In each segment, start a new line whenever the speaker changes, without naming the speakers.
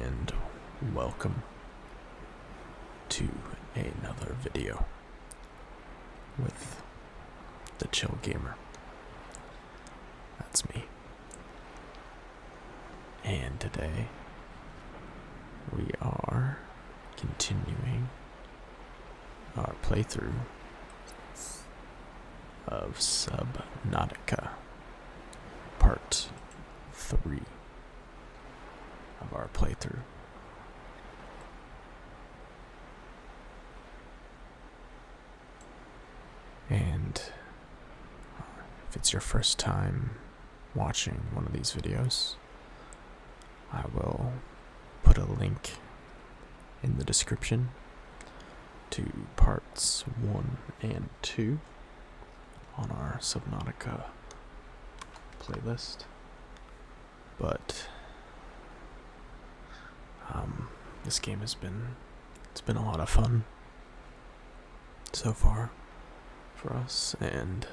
and welcome to another video with the Chill Gamer. That's me. And today we are continuing our playthrough of Subnautica, part 3 of our playthrough. And if it's your first time watching one of these videos, I will put a link in the description to parts 1 and 2 on our Subnautica playlist. But this game it's been a lot of fun so far for us, and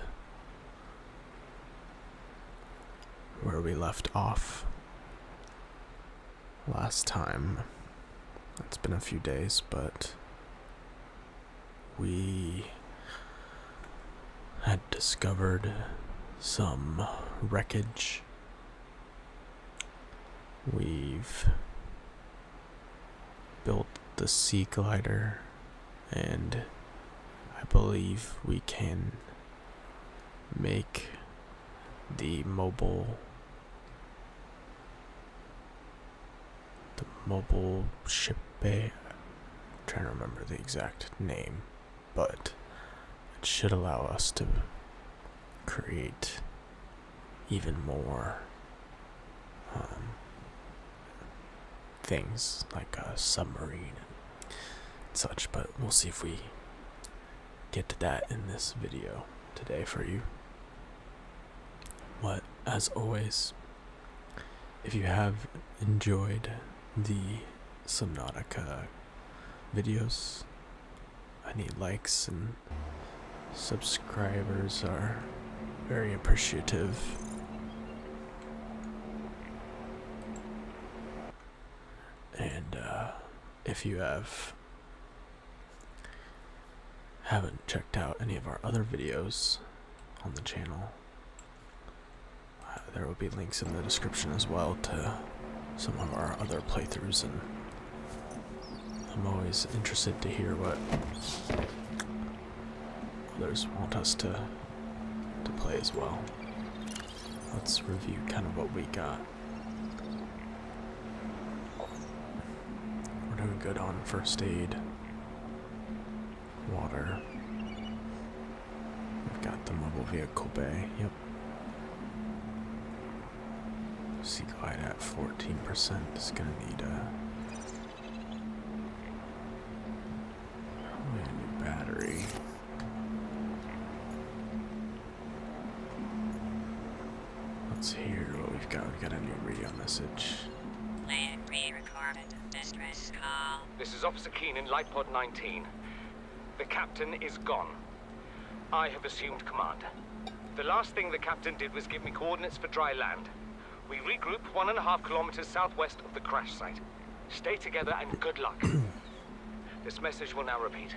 where we left off last time, it's been a few days, but we had discovered some wreckage. We've built the sea glider, and I believe we can make the mobile ship bay. I'm trying to remember the exact name, but it should allow us to create even more things like a submarine and such, but we'll see if we get to that in this video today for you. But as always, if you have enjoyed the Subnautica videos, any likes and subscribers are very appreciative. And if you haven't checked out any of our other videos on the channel, there will be links in the description as well to some of our other playthroughs, and I'm always interested to hear what others want us to play as well. Let's review kind of what we got. We're doing good on first aid, water. We've got the mobile vehicle bay, yep. Sea glide at 14% is gonna need probably a new battery. Let's hear what we've got. We've got a new radio message.
Plan pre-recorded distress call.
This is Officer Keane in Light Pod 19. The captain is gone. I have assumed command. The last thing the captain did was give me coordinates for dry land. We regroup 1.5 kilometers southwest of the crash site. Stay together and good luck. This message will now repeat.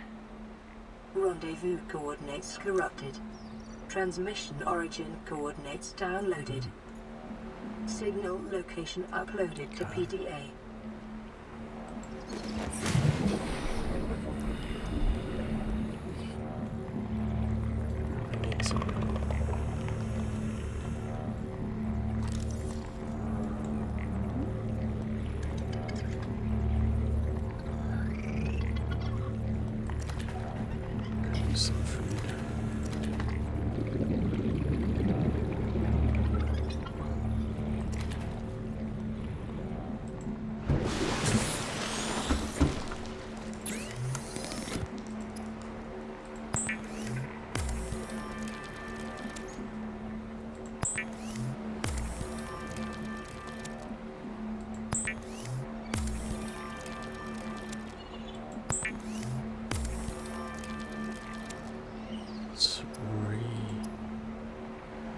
Rendezvous coordinates corrupted. Transmission origin coordinates downloaded. Signal location uploaded to PDA.
Some food.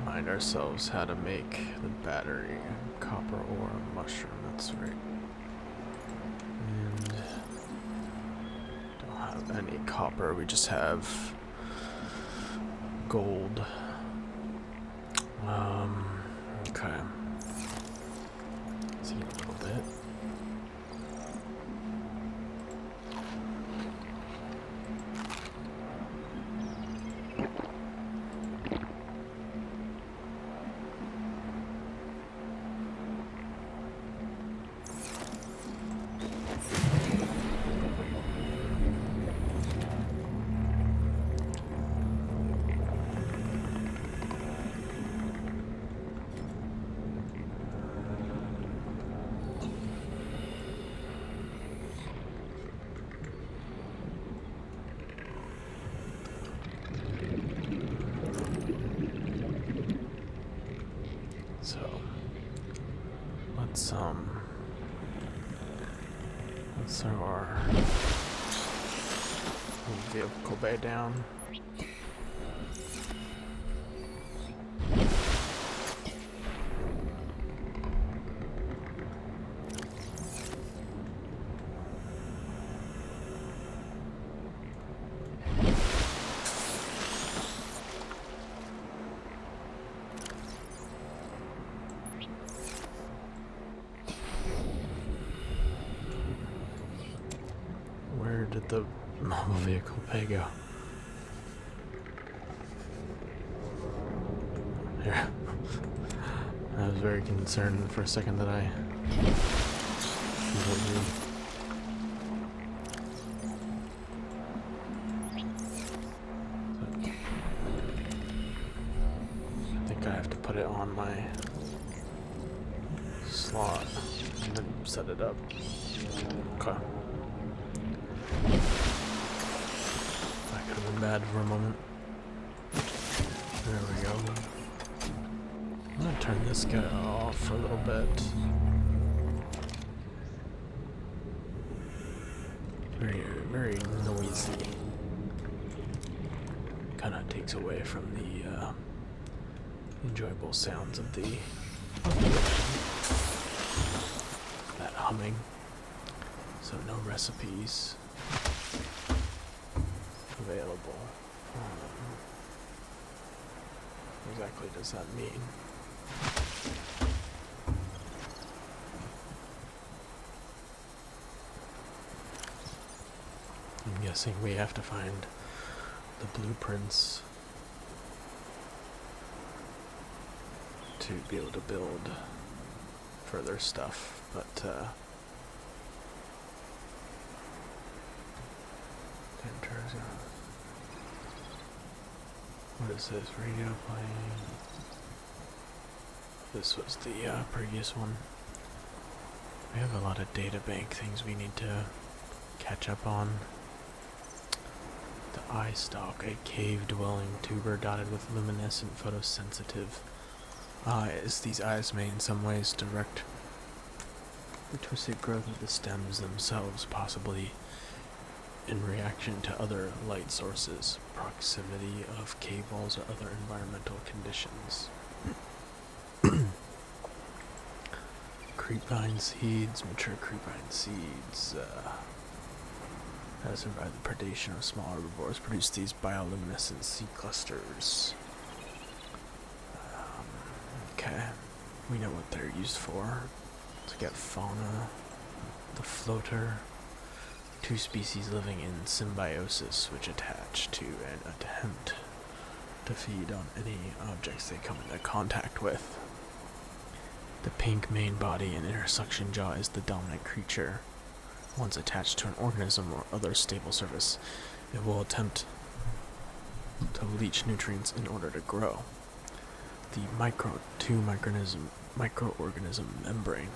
Remind ourselves how to make the battery. Copper ore mushroom, that's right. any copper. We just have gold. Okay. See a little bit. So let's throw our vehicle bay down. Where did the mobile vehicle bay go? Here. I was very concerned for a second that I think I have to put it on my slot and then set it up. Okay. That could have been bad for a moment. There we go. I'm gonna turn this guy off for a little bit. Very noisy. Kind of takes away from the enjoyable sounds of the ocean. That humming. So no recipes available. What exactly does that mean? I'm guessing we have to find the blueprints to be able to build further stuff, but what is this? Radio playing. This was the previous one. We have a lot of data bank things we need to catch up on. The eye stalk, a cave-dwelling tuber dotted with luminescent photosensitive eyes. These eyes may in some ways direct the twisted growth of the stems themselves, possibly in reaction to other light sources, proximity of cave walls, or other environmental conditions. Creepvine seeds, mature creepvine seeds, that survive the predation of small herbivores, produce these bioluminescent seed clusters. Okay, we know what they're used for. To get fauna, the floater, two species living in symbiosis which attach to and attempt to feed on any objects they come into contact with. The pink main body and intersuction jaw is the dominant creature. Once attached to an organism or other stable surface, it will attempt to leach nutrients in order to grow. The microorganism membrane.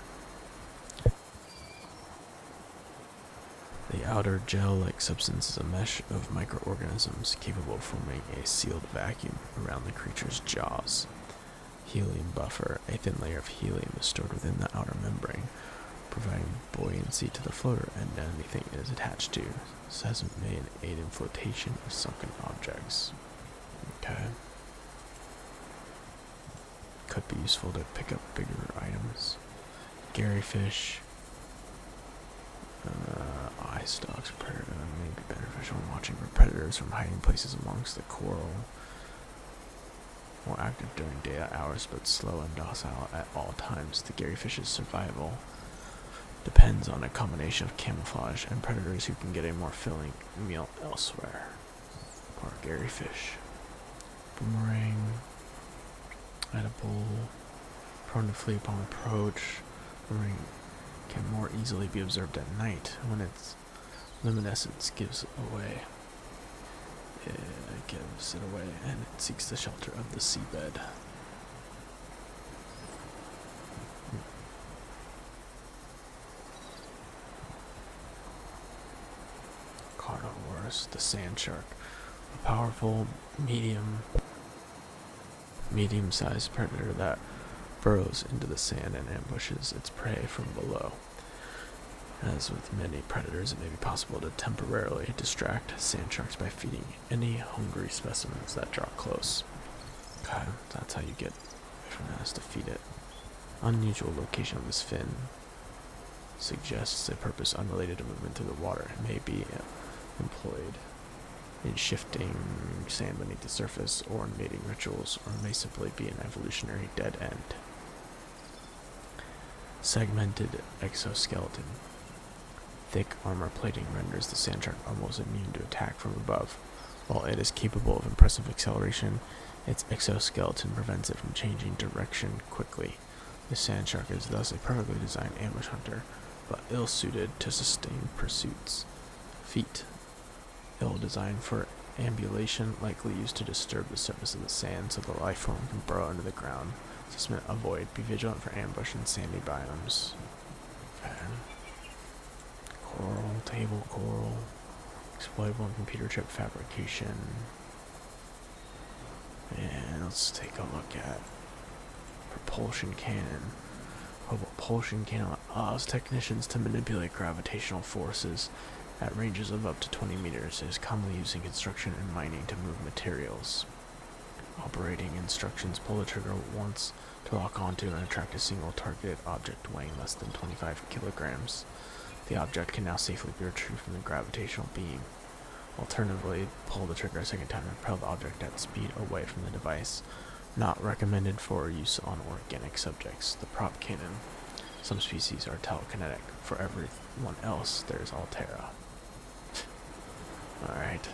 The outer gel-like substance is a mesh of microorganisms capable of forming a sealed vacuum around the creature's jaws. Helium buffer, a thin layer of helium is stored within the outer membrane, providing buoyancy to the floater and anything it is attached to. Seismic may aid in flotation of sunken objects. Okay. Could be useful to pick up bigger items. Gary fish. Eye stalks predator may be beneficial in watching for predators from hiding places amongst the coral. More active during daylight hours, but slow and docile at all times. The garryfish's survival depends on a combination of camouflage and predators who can get a more filling meal elsewhere. Poor garryfish. Boomerang. Edible. Prone to flee upon approach. Boomerang can more easily be observed at night when its luminescence gives away. It gives it away and it seeks the shelter of the seabed. Carnivores, the sand shark, a powerful medium-sized predator that burrows into the sand and ambushes its prey from below. As with many predators, it may be possible to temporarily distract sand sharks by feeding any hungry specimens that draw close. Okay, that's how you get away from that, is to feed it. Unusual location of this fin suggests a purpose unrelated to movement through the water. It may be employed in shifting sand beneath the surface or in mating rituals, or may simply be an evolutionary dead end. Segmented exoskeleton. Thick armor plating renders the sand shark almost immune to attack from above. While it is capable of impressive acceleration, its exoskeleton prevents it from changing direction quickly. The sand shark is thus a perfectly designed ambush hunter, but ill-suited to sustain pursuits. Feet. Ill-designed for ambulation, likely used to disturb the surface of the sand so the life form can burrow into the ground. Assessment: avoid. Be vigilant for ambush in sandy biomes. Okay. Coral, table coral, exploitable in computer chip fabrication. And let's take a look at propulsion cannon. A propulsion cannon allows technicians to manipulate gravitational forces at ranges of up to 20 meters. It is commonly used in construction and mining to move materials. Operating instructions: pull the trigger once to lock onto and attract a single targeted object weighing less than 25 kilograms. The object can now safely be retrieved from the gravitational beam. Alternatively, pull the trigger a second time and propel the object at speed away from the device. Not recommended for use on organic subjects. The prop cannon. Some species are telekinetic. For everyone else, there's Altera. Alright,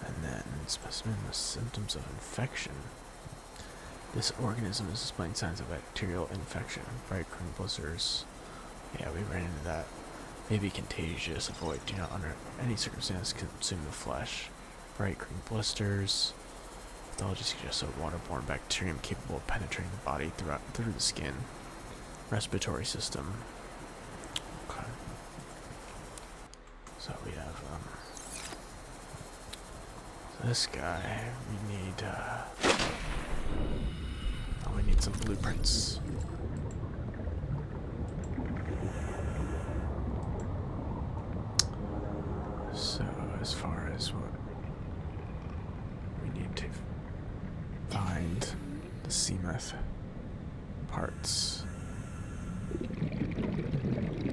and then specimen with symptoms of infection. This organism is displaying signs of bacterial infection. Bright green blisters. Yeah, we ran into that. May be contagious. Avoid. Do not under any circumstance consume the flesh. Bright green blisters. Pathology suggests a waterborne bacterium capable of penetrating the body through the skin. Respiratory system. Okay. So we have this guy. We need some blueprints. So as far as what we need to find the Seamoth parts.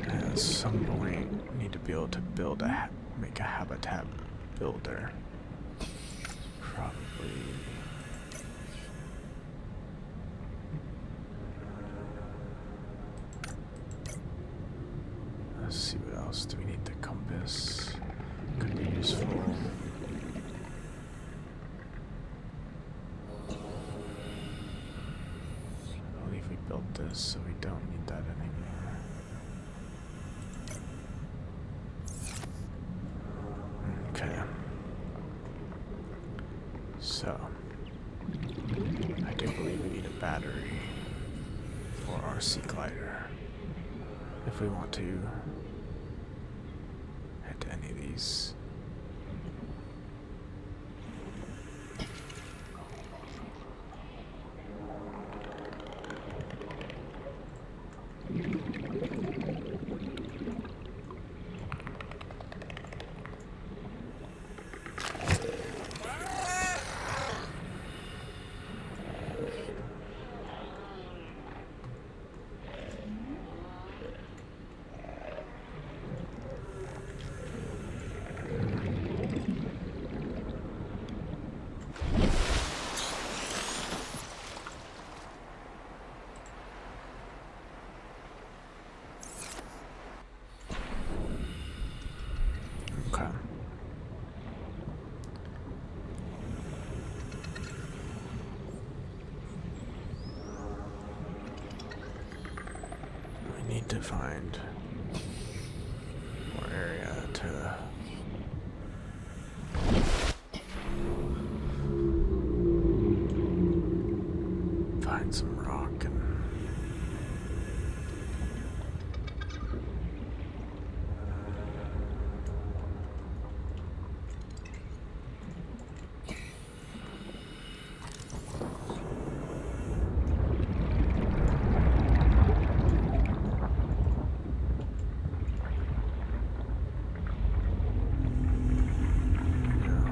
At some point, we need to be able to make a habitat builder. Probably. Let's see, what else do we need? The compass could be useful. I believe we built this, so we don't need that anymore. Okay. So, I do believe we need a battery for our sea glider if we want to head to any of these. to find more area to find some rock and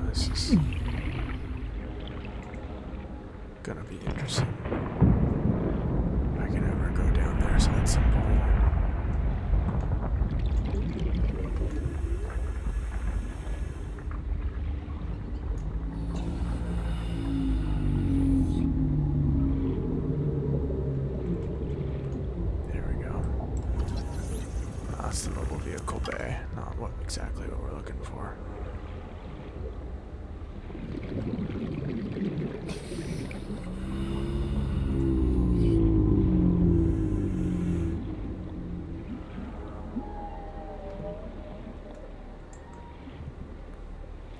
this is gonna be interesting. If I can ever go down there, so that's simple. There we go. That's the mobile vehicle bay, not what exactly what we're looking for.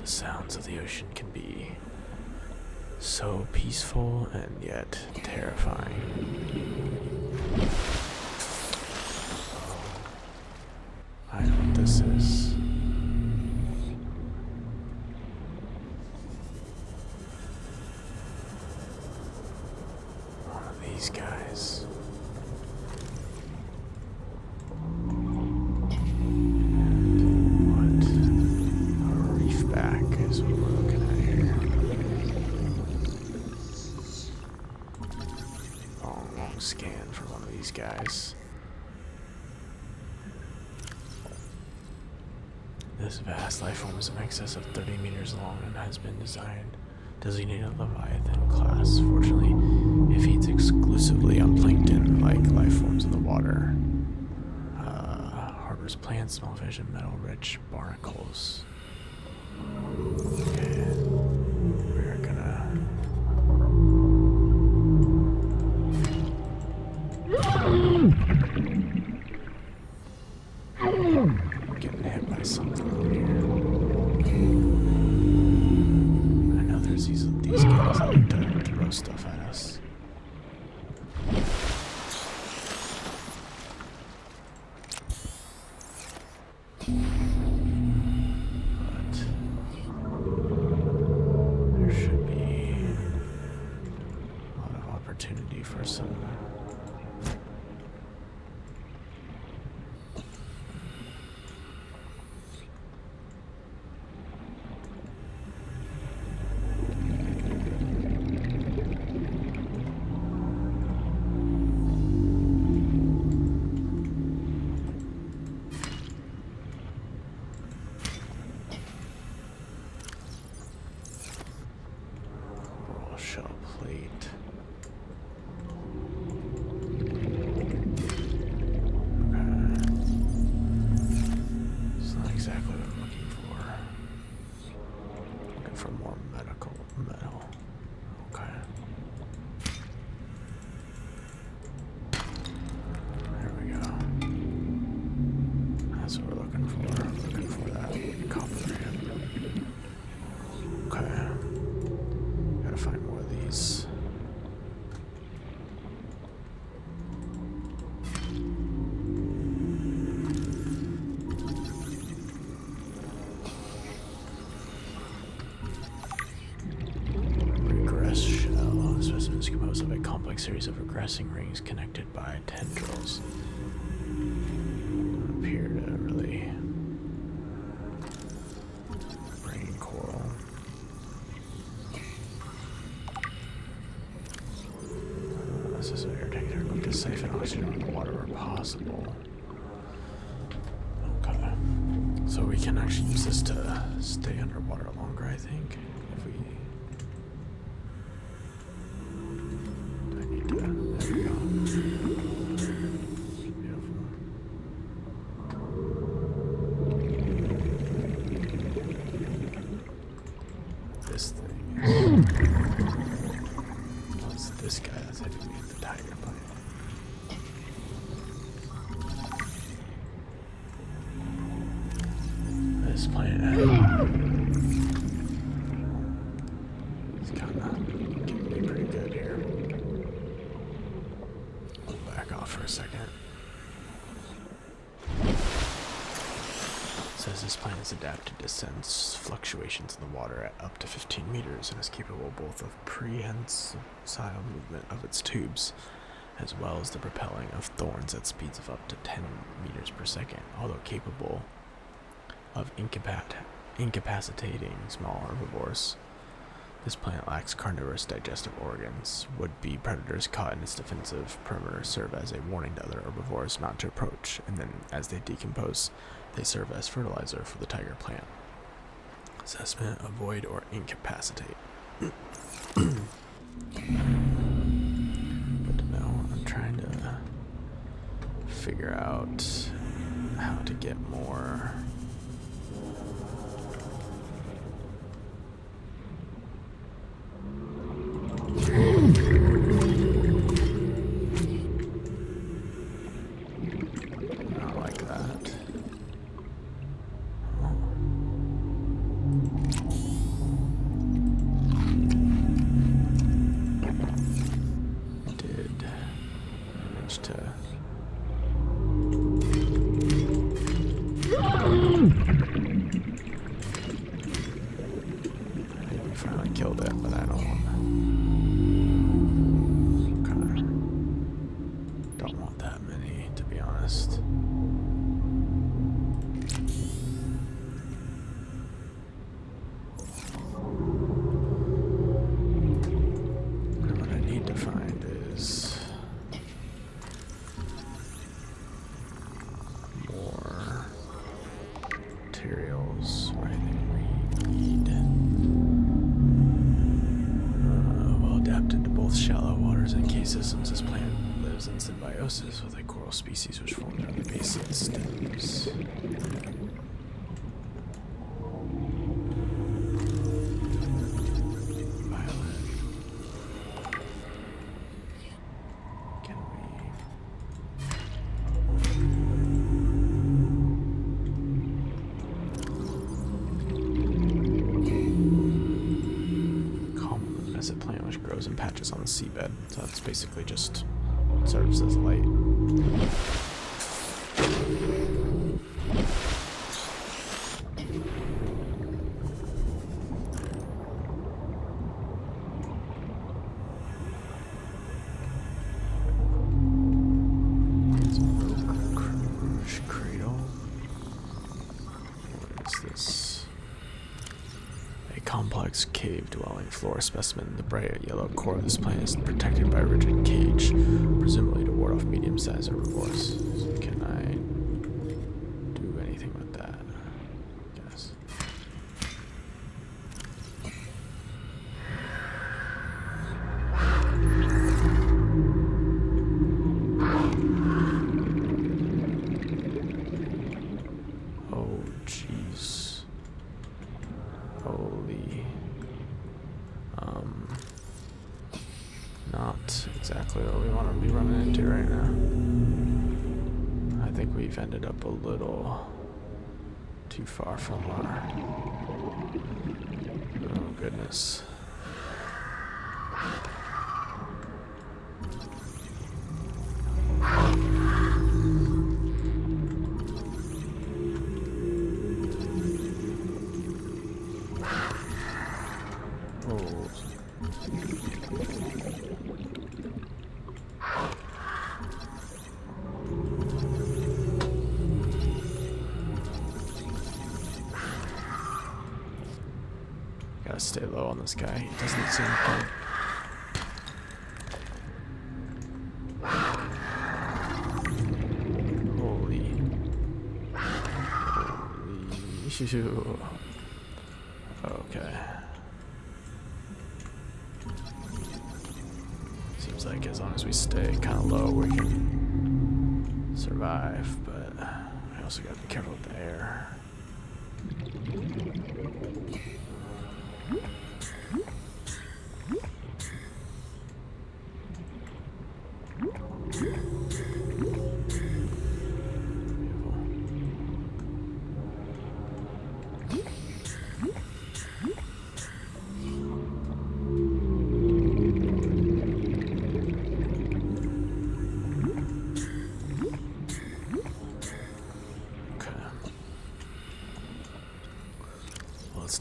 The sounds of the ocean can be so peaceful and yet terrifying. I know what this is. One of these guys. What? A reef back is what we're looking at here. Long scan for one of these guys. This vast life form is in excess of 30 meters long and has been designated Leviathan class. Fortunately, it feeds exclusively on plankton-like life forms in the water. Harbors plants, smellfish, and metal-rich barnacles. Okay, we're gonna getting hit by something over here. I know there's these guys that like to throw stuff at us. But there should be a lot of opportunity for some shell plate. Okay. It's not exactly what I'm looking for. Looking for more metal. Okay. There we go. That's what we're looking for. Looking for that copper in. Okay. Gotta find more of these. Regress shell. Specimen is composed of a complex series of regressing rings connected by tendrils. Appear to really brain coral. Necessary air taking look to siphon oxygen from the water where possible. Okay. So we can actually use this to stay underwater longer, I think. If we I need to there we go. Beautiful. This thing is what's this guy that's hitting me with the tiger plant? a second. It says this plane is adapted to sense fluctuations in the water at up to 15 meters and is capable both of prehensile movement of its tubes as well as the propelling of thorns at speeds of up to 10 meters per second, although capable of incapacitating small herbivores. This plant lacks carnivorous digestive organs. Would-be predators caught in its defensive perimeter serve as a warning to other herbivores not to approach, and then as they decompose, they serve as fertilizer for the tiger plant. Assessment: avoid or incapacitate. Good to know. I'm trying to figure out how to get more not like that. Did manage to maybe finally killed it, but I don't want that many, to be honest. And what I need to find is more materials where I think we need. Well adapted to both shallow waters and cave systems, this plant lives in symbiosis with a coral species which form near the base of the stems. Violet. Can we common as a plant which grows in patches on the seabed, so that's basically just serves as light. Cradle. What is this? A complex cave-dwelling flora specimen. The bright yellow core of this plant is protected by a rigid cage, presumably to ward off medium-sized herbivores. Can I do anything with that? Yes. Oh, jeez. Holy. Not exactly what we want to be running into right now. I think we've ended up a little too far from our... Oh, goodness. Oh. Gotta stay low on this guy. He doesn't seem to... Holy. Holy. Okay. Seems like as long as we stay kind of low, we can survive, but we also gotta be careful with the air.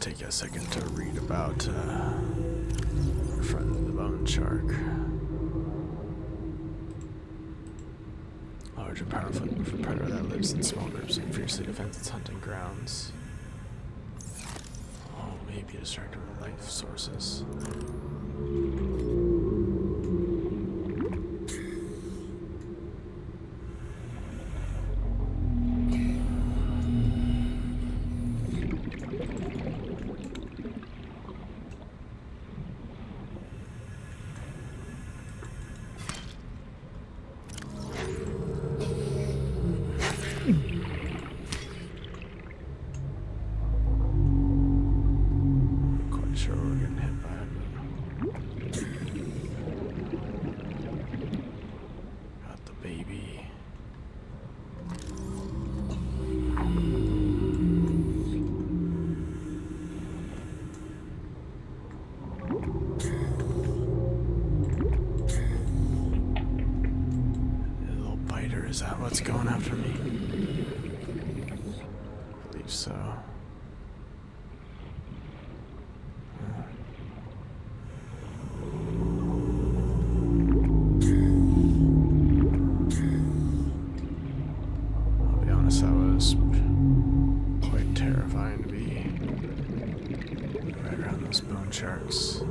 take a second to read about our friend the bone shark. Large and powerful predator that lives in small groups and fiercely defends its hunting grounds. Oh, maybe distracted with life sources. Sure we're getting hit by it. Got the baby. The little biter, is that what's going after me? I believe so. That was quite terrifying to be right around those bone sharks.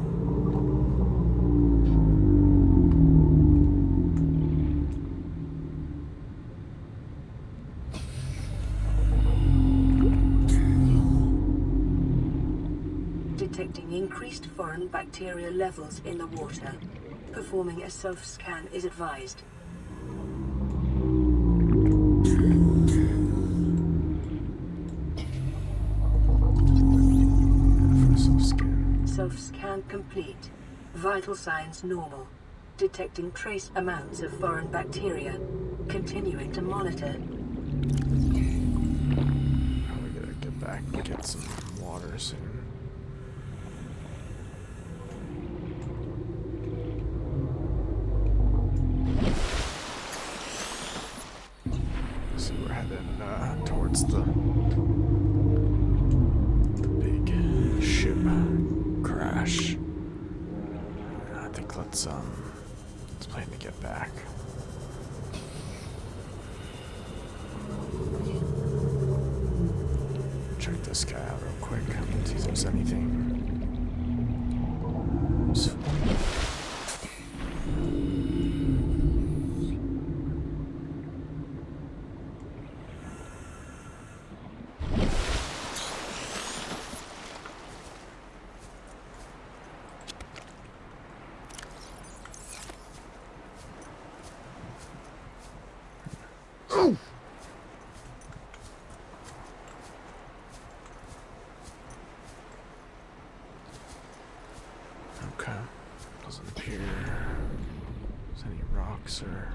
Detecting increased foreign bacteria levels in the water. Performing a self-scan is advised. Self-scan complete. Vital signs normal. Detecting trace amounts of foreign bacteria. Continuing to monitor.
Probably gotta get back and get some water soon. So we're heading towards the big ship crash. I think let's plan to get back. Check this guy out real quick. See if there's anything useful. Okay. Doesn't appear there's any rocks or...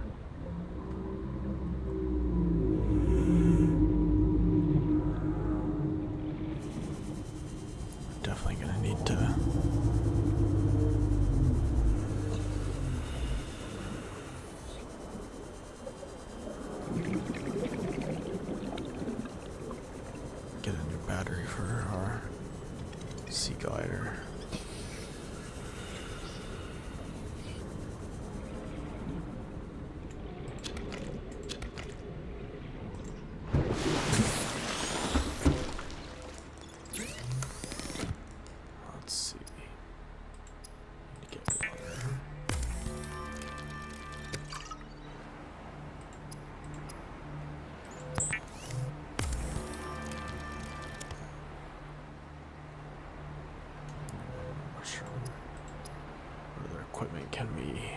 Definitely gonna need to get a new battery for our sea glider. Let's see. Get water. Mushroom. What other equipment can we...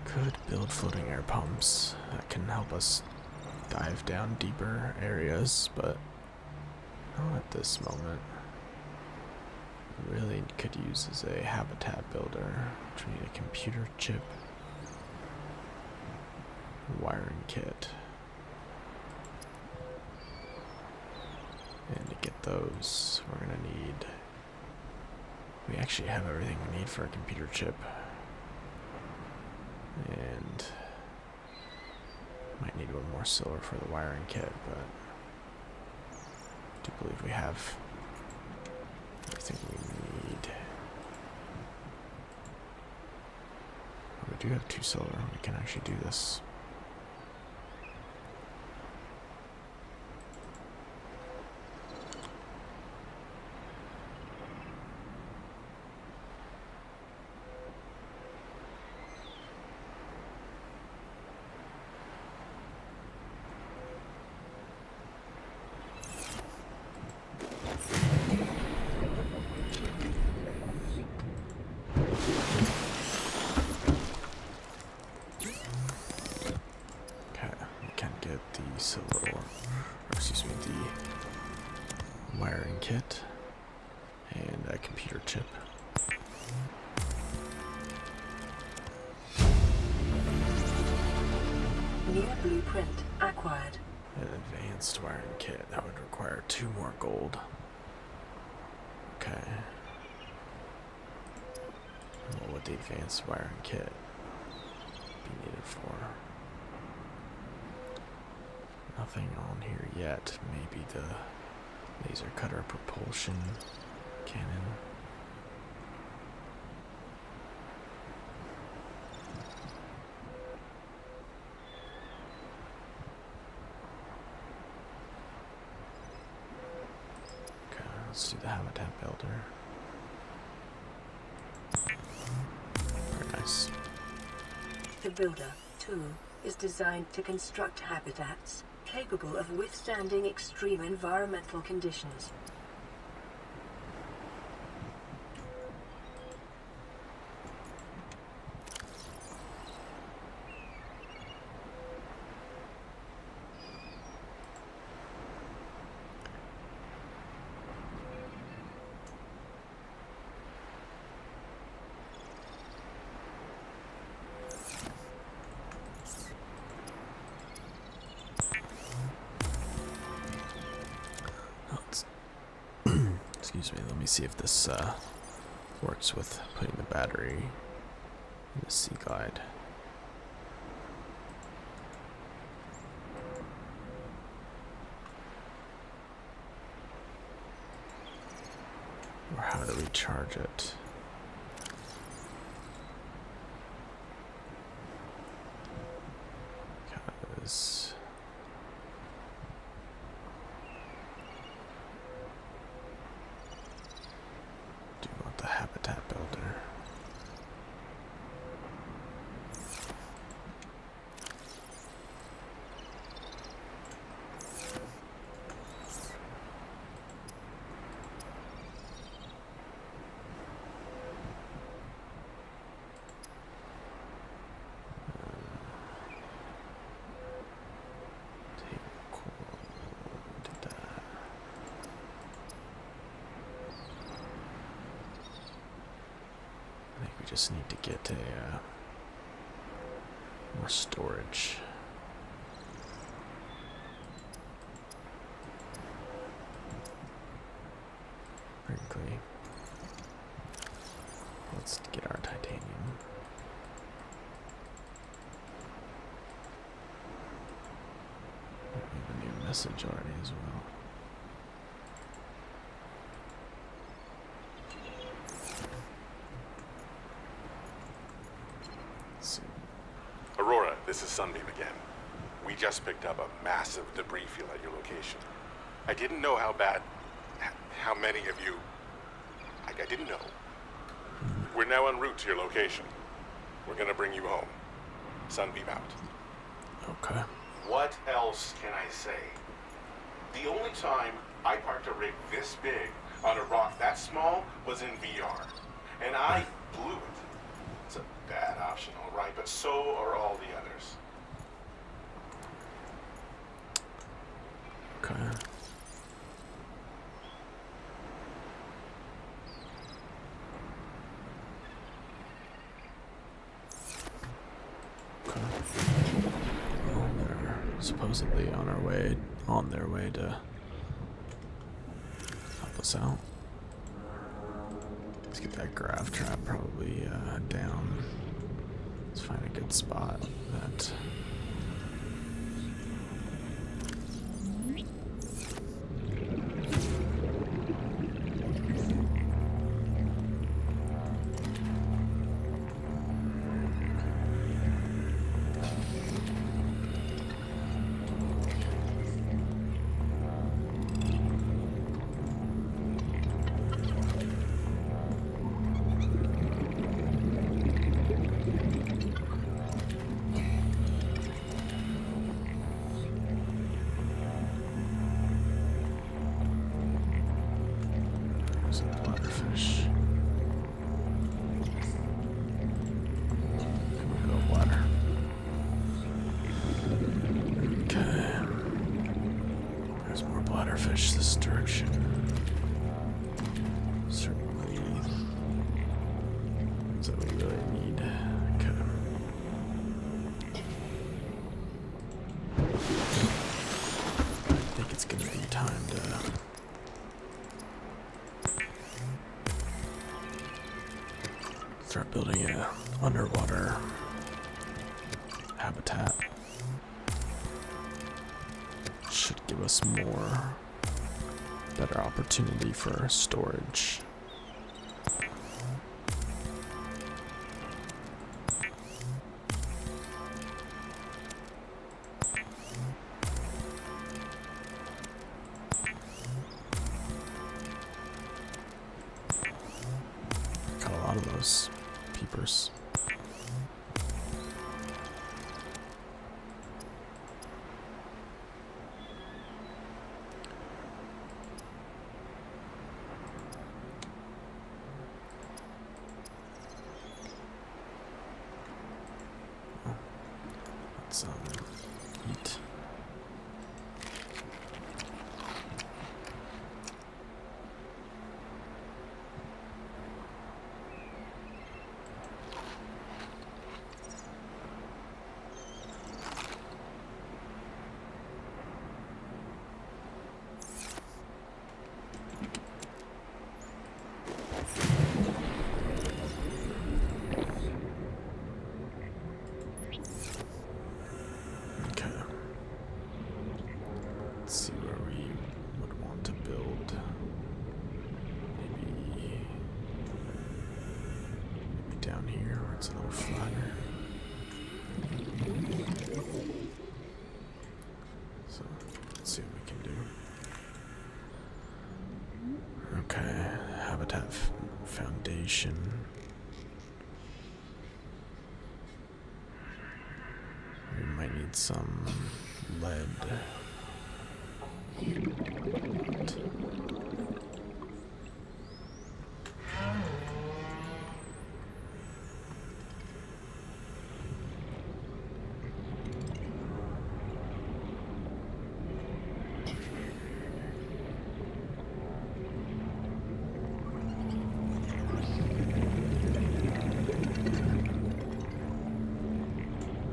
Could build floating air pumps that can help us dive down deeper areas, but not at this moment. Really could use as a habitat builder, which we need a computer chip, wiring kit, and to get those we're gonna need, we actually have everything we need for a computer chip, and might need one more silver for the wiring kit, but I do believe we have everything we need. We do have 2 solar. We can actually do this. Wiring kit and a computer chip.
New blueprint acquired.
An advanced wiring kit. That would require 2 more gold. Okay. What would the advanced wiring kit be needed for? Nothing on here yet. Maybe the laser cutter propulsion cannon. Okay, let's do the habitat builder. Very nice.
The Builder tool is designed to construct habitats capable of withstanding extreme environmental conditions.
Excuse me, let me see if this works with putting the battery in the sea glide. Or how to recharge it. Because do you want the habitat builder? Just need to get a more storage. Frankly, let's get our titanium. We have a new message already as well.
Aurora, this is Sunbeam again. We just picked up a massive debris field at your location. I didn't know how many of you... I didn't know. We're now en route to your location. We're gonna bring you home. Sunbeam out.
Okay.
What else can I say? The only time I parked a rig this big on a rock that small was in VR. And I blew it. It's a bad option, all right, but so are all the others.
Okay. Well, they're supposedly on their way to help us out. Let's get that grav trap probably down. Let's find a good spot that push this direction. Certainly. Is that what we really need? Okay. I think it's gonna be time to start building a underwater habitat. Should give us more better opportunity for storage. Got a lot of those peepers. Let's eat. Okay. Let's see where we would want to build. Maybe down here where it's a little flatter. So let's see what we can do. Okay, habitat foundation. We might need some lead.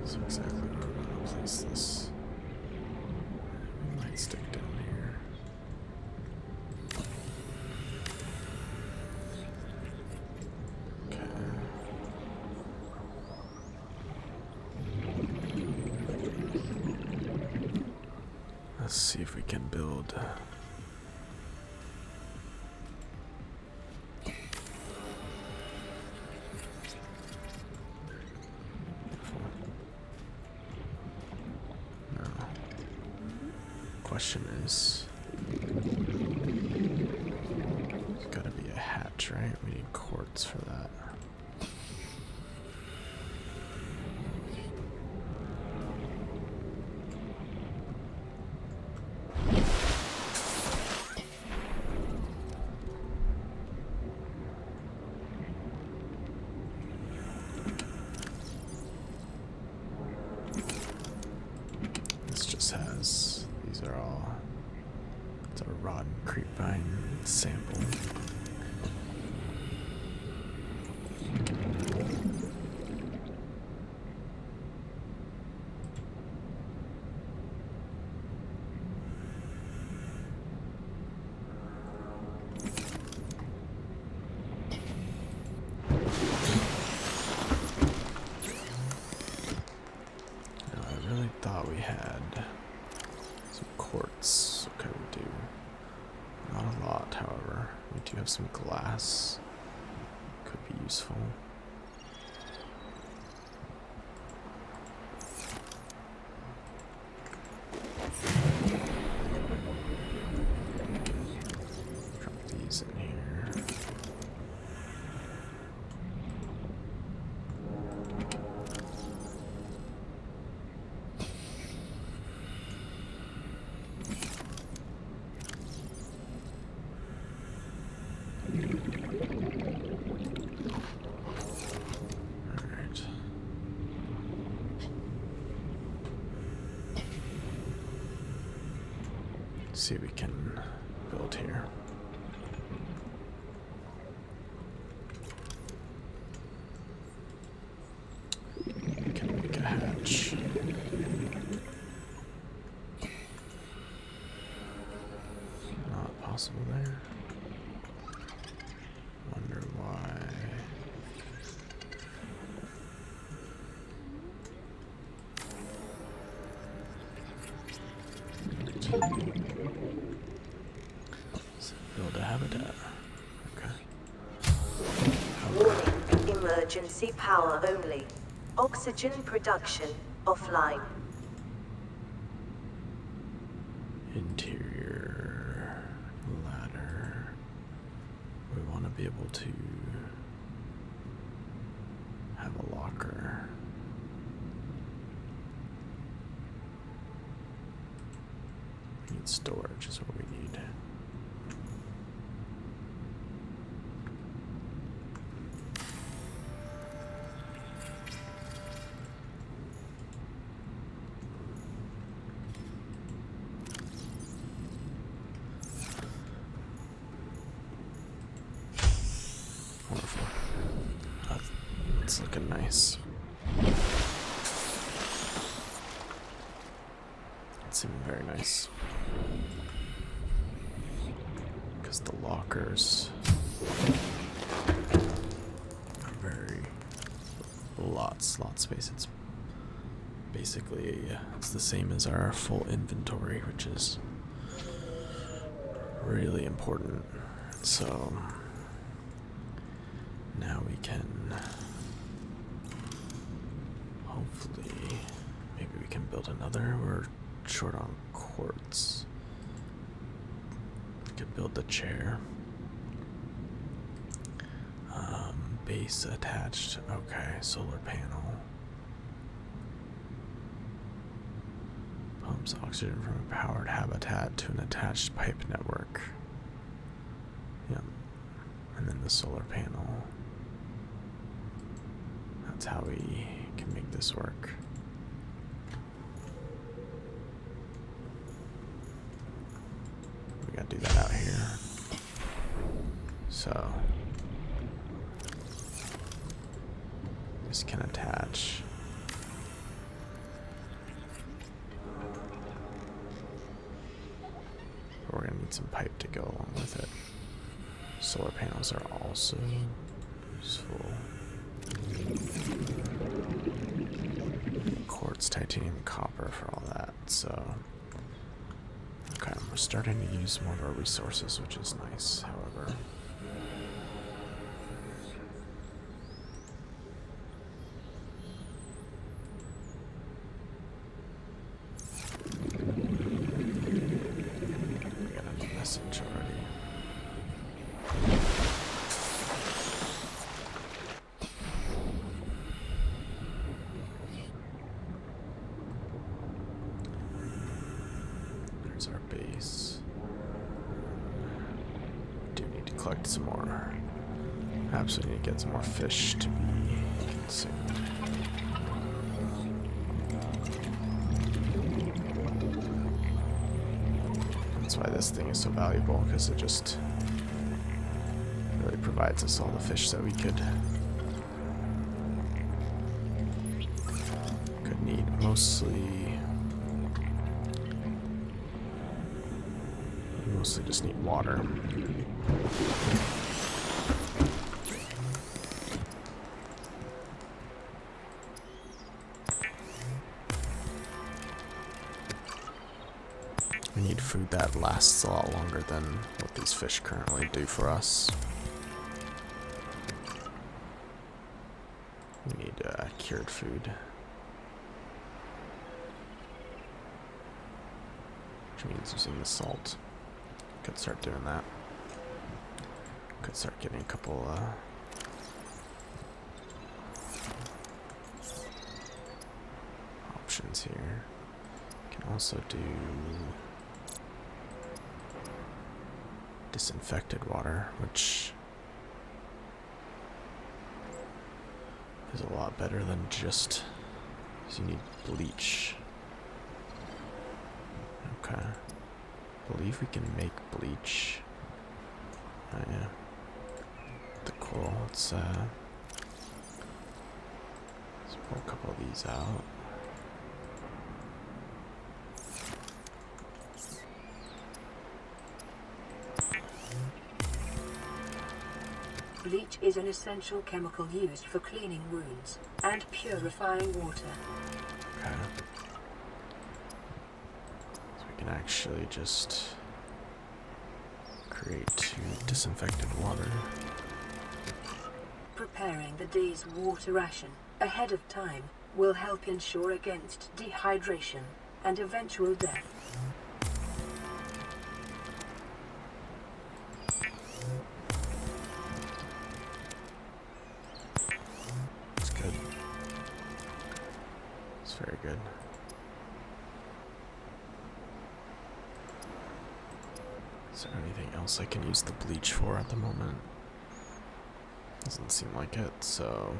So exactly where we're gonna place this. We might stick down here. Okay. Let's see if we can build. No. Question is, there's gotta be a hatch, right? We need quartz for that. This just has, these are all, it's a rotten creepvine sample. Now, I really thought we had some quartz. Okay, we do. Not a lot, however. We do have some glass. Could be useful. Drop these in here. see what we can build here. We can make a hatch. Not possible there. Wonder why. So build a habitat. Okay.
Warning, emergency power only. Oxygen production offline.
Interior ladder. We want to be able to have a locker. We need storage is what we need. Wonderful. That's looking nice. It's even very nice. Because the lockers are very slot space. It's basically it's the same as our full inventory, which is really important. So now we can hopefully maybe we can build another. We're short on quartz. We could build the chair. Base attached. Okay, solar panel. Pumps oxygen from a powered habitat to an attached pipe network. Yep. And then the solar panel. That's how we can make this work. We gotta do that out here. So this can attach. We're gonna need some pipe to go along with it. Solar panels are also useful. Quartz, titanium, copper for all that. So, okay, we're starting to use more of our resources, which is nice. However, we got a message already. There's our base. Do need to collect some more. Absolutely need to get some more fish to be consumed. That's why this thing is so valuable, because it just really provides us all the fish that we could need. Mostly just need water. We need food that lasts a lot longer than what these fish currently do for us. We need cured food. Which means using the salt. Could start doing that. Could start getting a couple options here. Can also do disinfected water, which is a lot better than just, because you need bleach. Okay. believe we can make bleach. Oh yeah. Cool. Let's pull a couple of these out.
Bleach is an essential chemical used for cleaning wounds and purifying water.
Okay. So we can actually just create 2 disinfected water.
Preparing the day's water ration ahead of time will help ensure against dehydration and eventual death.
It's good. It's very good. Is there anything else I can use the bleach for at the moment? Doesn't seem like it, so...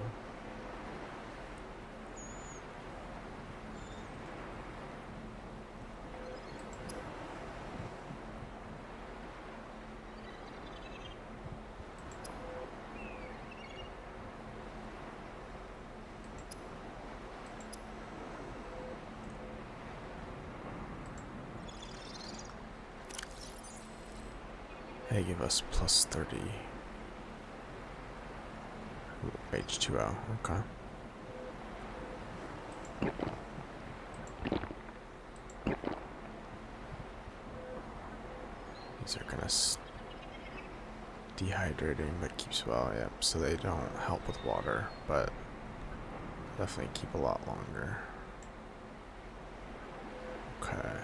They give us plus 30. H2O, okay. These are kind of dehydrating, but keeps well, yep. So they don't help with water, but definitely keep a lot longer. Okay.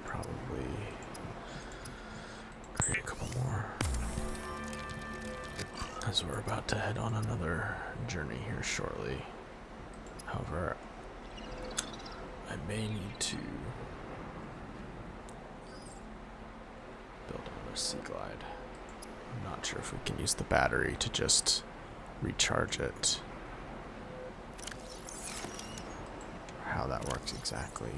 Probably create a couple more, as we're about to head on another journey here shortly. However, I may need to build another Sea Glide. I'm not sure if we can use the battery to just recharge it, or how that works exactly.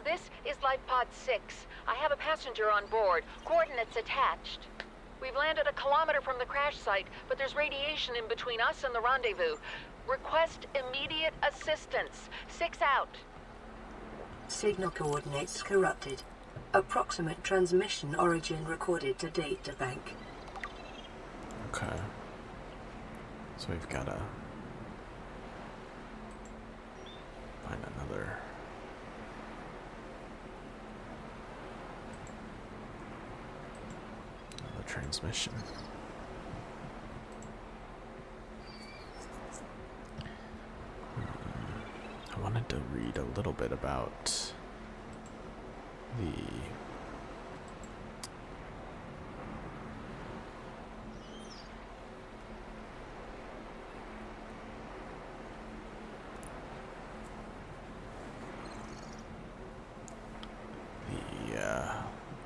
This is Life Pod 6. I have a passenger on board. Coordinates attached. We've landed a kilometer from the crash site, but there's radiation in between us and the rendezvous. Request immediate assistance. 6 out.
Signal coordinates corrupted. Approximate transmission origin recorded to data bank.
Okay. So we've got to find another transmission. I wanted to read a little bit about the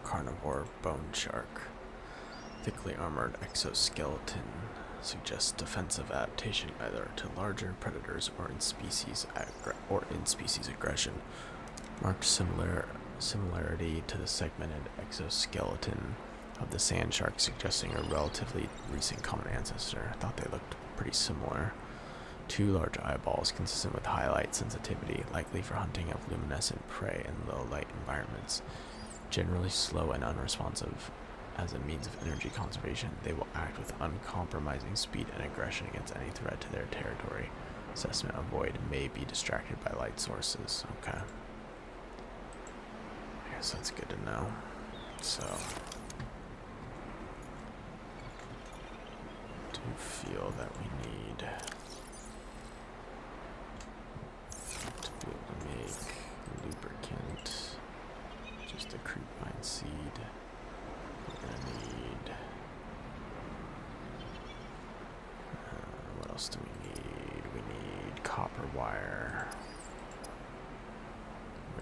carnivore bone shark. Thickly armored exoskeleton suggests defensive adaptation either to larger predators or in species aggression. Marked similarity to the segmented exoskeleton of the sand shark, suggesting a relatively recent common ancestor. I thought they looked pretty similar. 2 large eyeballs consistent with high light sensitivity, likely for hunting of luminescent prey in low light environments. Generally slow and unresponsive. As a means of energy conservation, they will act with uncompromising speed and aggression against any threat to their territory. Assessment of void may be distracted by light sources. Okay. I guess that's good to know. So, I do feel that we need to be able to make lubricant. Just a creepvine seed. We're gonna need. What else do we need? We need copper wire,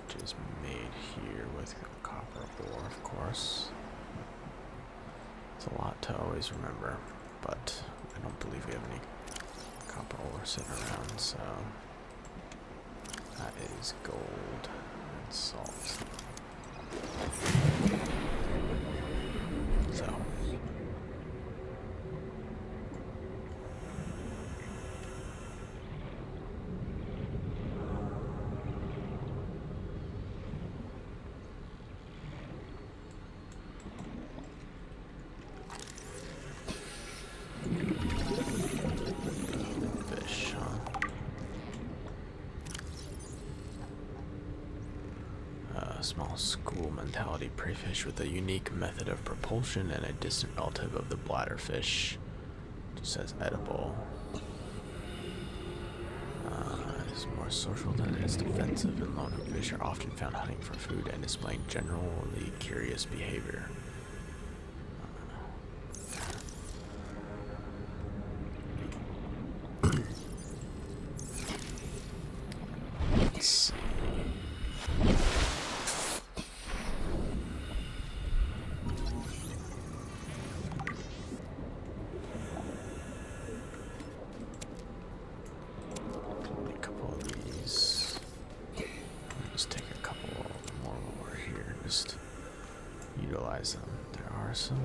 which is made here with copper ore, of course. It's a lot to always remember, but I don't believe we have any copper ore sitting around, so that is gold and salt. So fish, huh? Small school mentality prey fish with a unique method of propulsion and a distant relative of the bladderfish. Just says edible. It's more social than it is defensive, and lone fish are often found hunting for food and displaying generally curious behavior. Let's see. A couple of these. Just take a couple more while we're here. Just utilize them. There are some.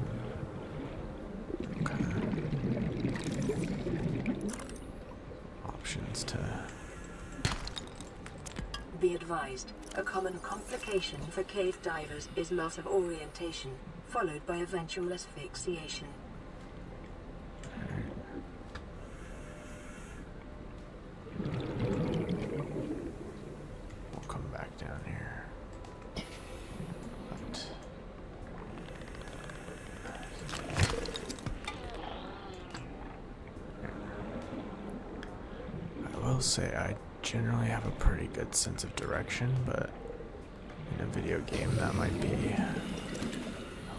Okay. Options to.
Be advised, a common complication for cave divers is loss of orientation, followed by eventual asphyxiation.
We'll come back down here. But I will say I generally have a pretty good sense of direction, but in a video game that might be a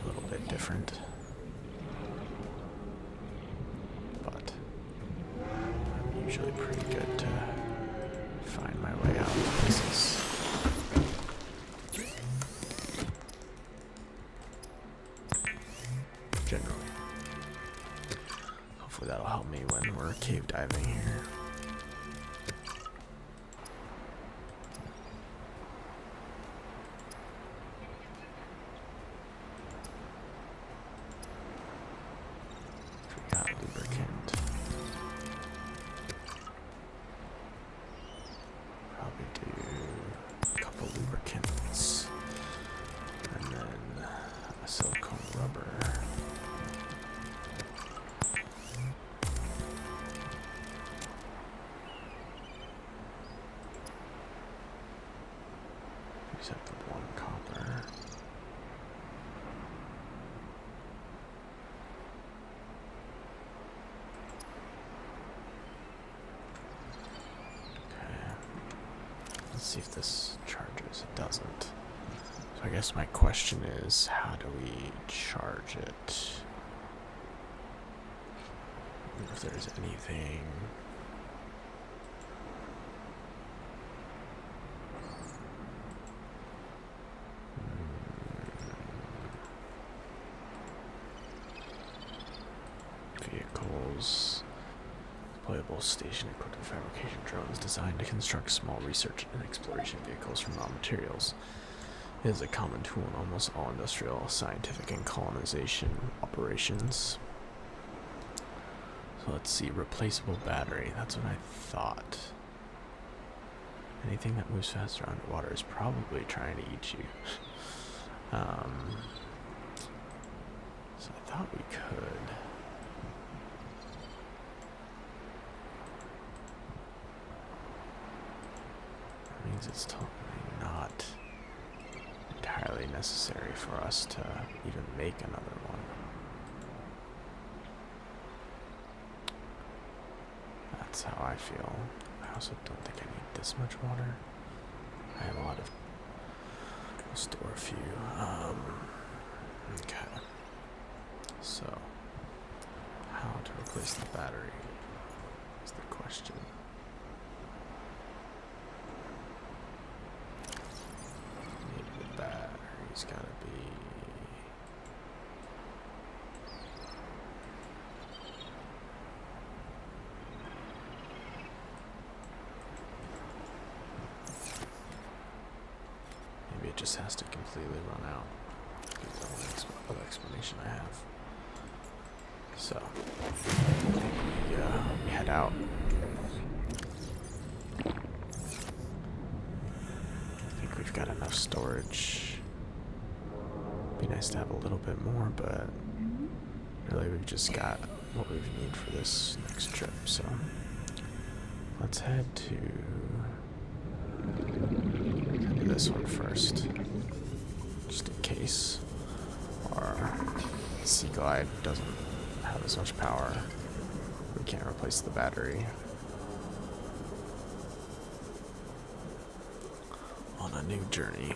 little bit different. But I'm usually pretty good to find my way out of places. Generally. Hopefully that'll help me when we're cave diving here. Got lubricant. Probably do a couple lubricants. And then a silicone rubber. Except the one copper. Let's see if this charges. It doesn't. So I guess my question is, how do we charge it? I wonder if there's anything. Vehicles. Deployable station equipped with fabrication drones designed to construct small research and exploration vehicles from raw materials. It is a common tool in almost all industrial, scientific, and colonization operations. So let's see, replaceable battery. That's what I thought. Anything that moves faster underwater is probably trying to eat you. So I thought we could. Means it's totally not entirely necessary for us to even make another one. That's how I feel. I also don't think I need this much water. I have a lot of. We'll store a few. Okay. So, how to replace the battery is the question. just has to completely run out. That's the only other explanation I have. So, we head out. I think we've got enough storage. Be nice to have a little bit more, but really we've just got what we need for this next trip. So, let's head to this one first, just in case our Sea Glide doesn't have as much power. We can't replace the battery on a new journey.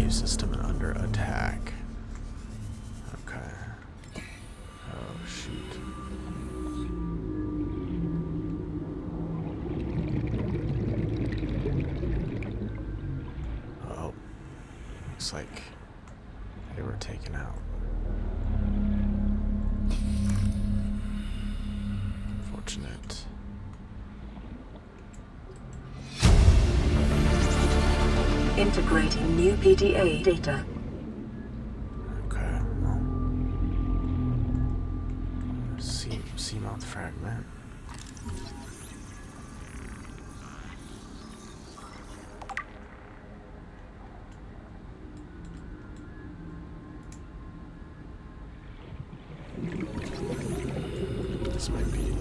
System and under attack. Okay. Oh shoot. Oh. Looks like they were taken out. Unfortunate.
Integrating new PDA data.
Okay, well. Seamoth fragment. This might be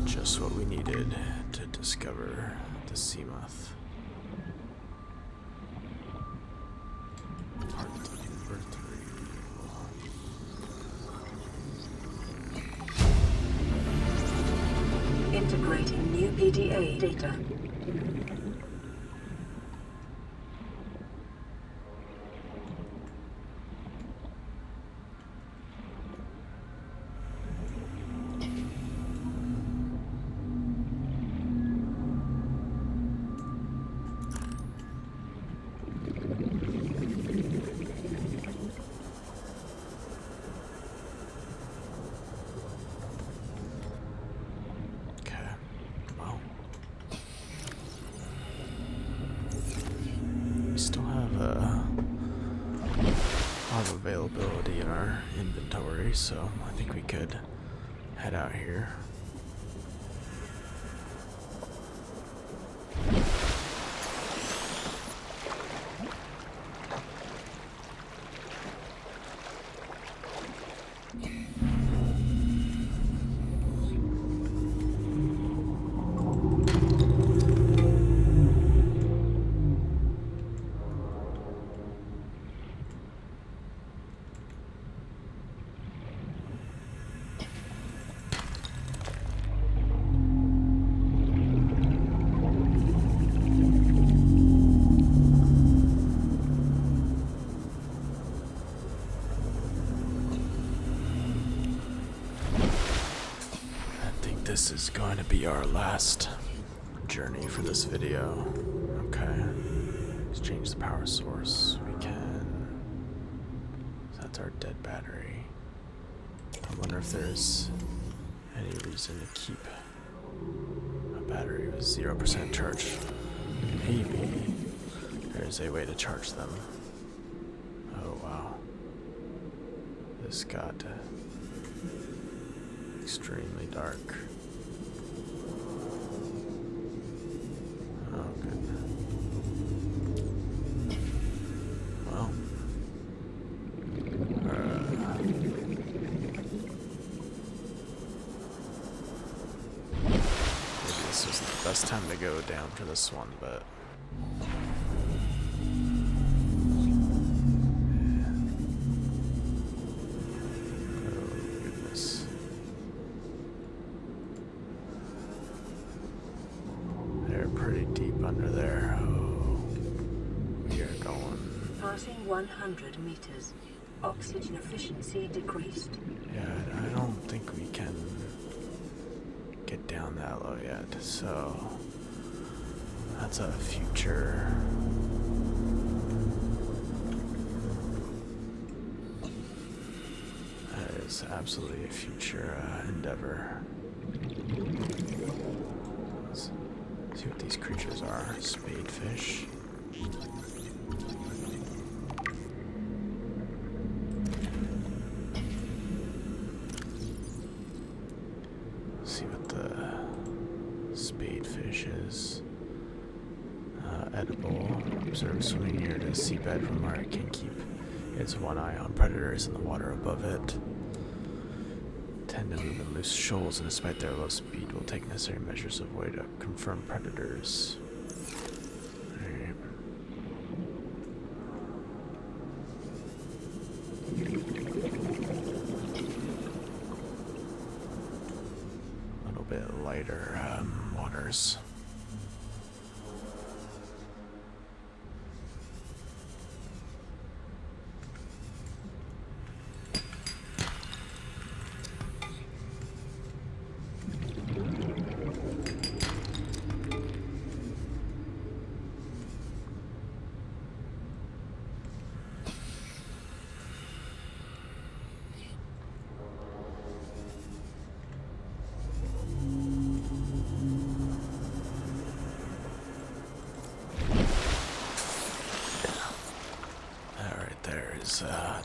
just what we needed to discover the Seamoth.
Integrating new PDA data. Availability in our inventory, so I think we could head out here.
this is going to be our last journey for this video. Okay. Let's change the power source. We can. So that's our dead battery. I wonder if there's any reason to keep a battery with 0% charge. Maybe there's a way to charge them. Oh wow. This got extremely dark. Oh goodness. Well. Maybe this wasn't the best time to go down for this one, but pretty deep under there. Oh, we are going.
Passing 100 meters. Oxygen efficiency decreased.
Yeah, I don't think we can get down that low yet, so that's a future. That is absolutely a future endeavor. See what these creatures are. Spadefish. See what the spadefish is. Edible. Observe swimming near the seabed from where it can keep its one eye on predators in the water above it. Tend to move in loose shoals, and despite their low speed, will take necessary measures to avoid confirmed predators. Alright. A little bit lighter waters.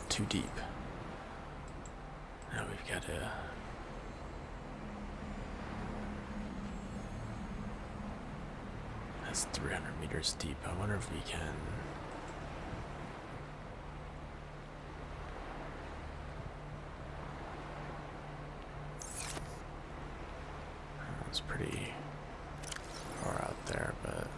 Too deep. Now we've got to. That's 300 meters deep. I wonder if we can. That's pretty far out there, but.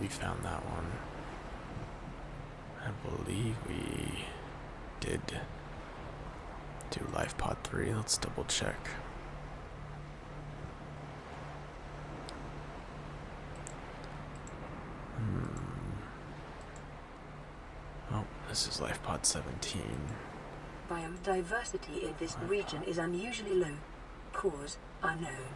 We found that one. I believe we did do Life Pod 3. Let's double check. Oh, this is Life Pod 17.
Biodiversity in this region is unusually low. Cause unknown.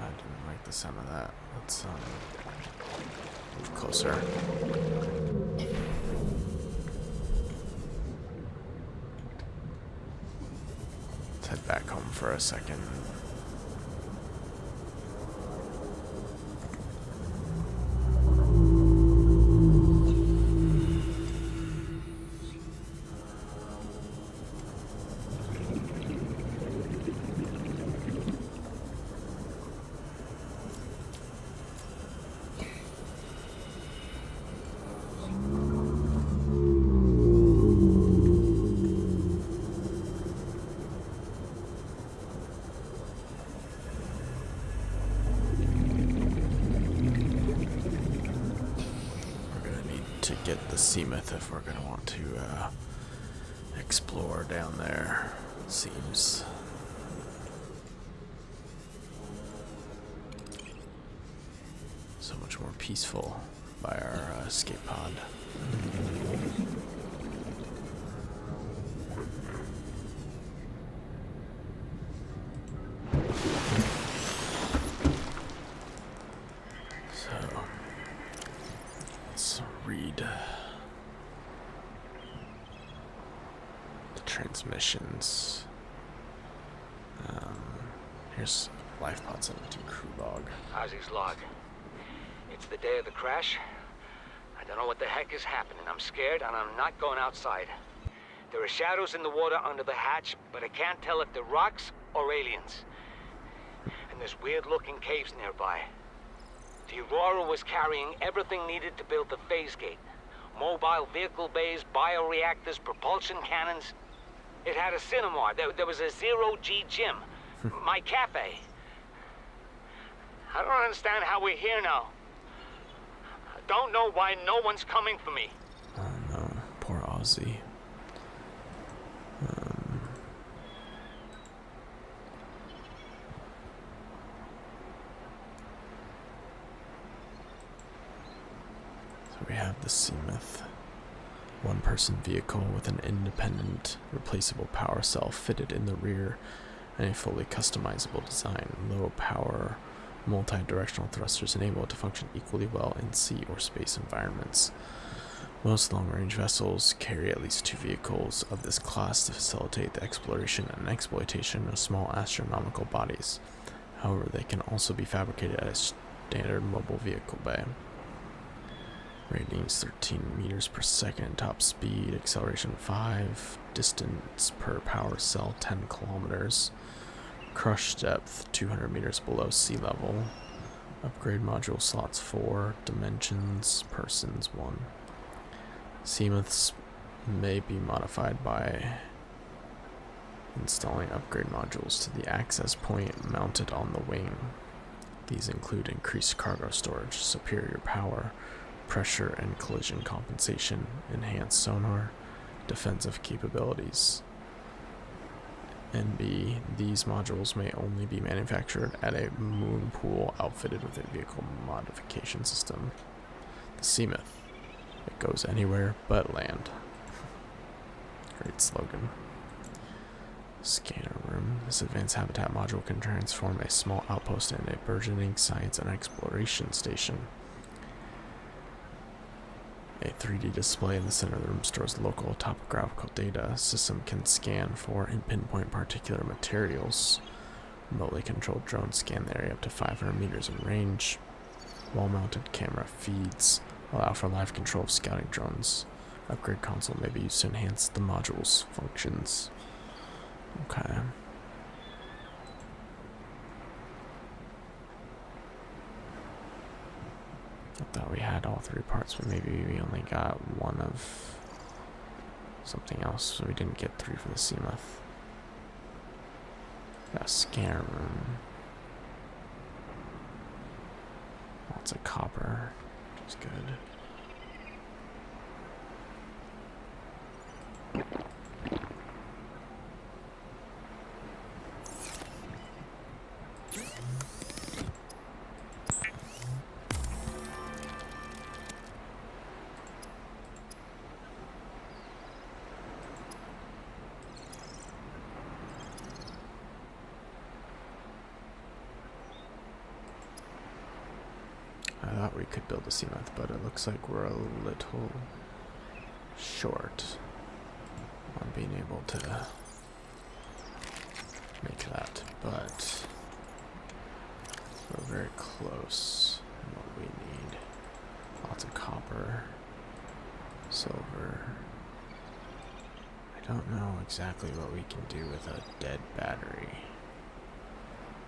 I didn't like the sound of that. Let's move closer. Let's head back home for a second. Get the Seamoth if we're going to want to explore down there, it seems. more peaceful by our escape pod. So, let's read the transmissions. Here's LifePod 17 crew log.
Ozzy's log. It's the day of the crash. I don't know what the heck is happening. I'm scared and I'm not going outside. There are shadows in the water under the hatch, but I can't tell if they're rocks or aliens. And there's weird-looking caves nearby. The Aurora was carrying everything needed to build the phase gate. Mobile vehicle bays, bioreactors, propulsion cannons. It had a cinema. There was a zero-G gym. My cafe. I don't understand how we're here now. I don't know why no one's coming for me.
Oh no, poor Ozzy. So we have the Seamoth. One-person vehicle with an independent, replaceable power cell fitted in the rear and a fully customizable design. Low power, multi-directional thrusters enable it to function equally well in sea or space environments. Most long-range vessels carry at least 2 vehicles of this class to facilitate the exploration and exploitation of small astronomical bodies. However, they can also be fabricated at a standard mobile vehicle bay. Ratings 13 meters per second, top speed, acceleration 5, distance per power cell 10 kilometers, crush depth 200 meters below sea level, upgrade module slots 4, dimensions, persons 1. Seamoths may be modified by installing upgrade modules to the access point mounted on the wing. These include increased cargo storage, superior power, pressure and collision compensation, enhanced sonar, defensive capabilities. NB, these modules may only be manufactured at a moon pool outfitted with a vehicle modification system. The Seamoth. It goes anywhere but land. Great slogan. Scanner room. This advanced habitat module can transform a small outpost into a burgeoning science and exploration station. A 3D display in the center of the room stores local topographical data. System can scan for and pinpoint particular materials. Remotely controlled drones scan the area up to 500 meters in range. Wall-mounted camera feeds allow for live control of scouting drones. Upgrade console may be used to enhance the module's functions. Okay. I thought we had all 3 parts, but maybe we only got one of something else, so we didn't get 3 for the Seamoth. Got a scanner room. Lots of copper, which is good. I thought we could build a Seamoth, but it looks like we're a little short on being able to make that, but we're very close in what we need. Lots of copper, silver. I don't know exactly what we can do with a dead battery,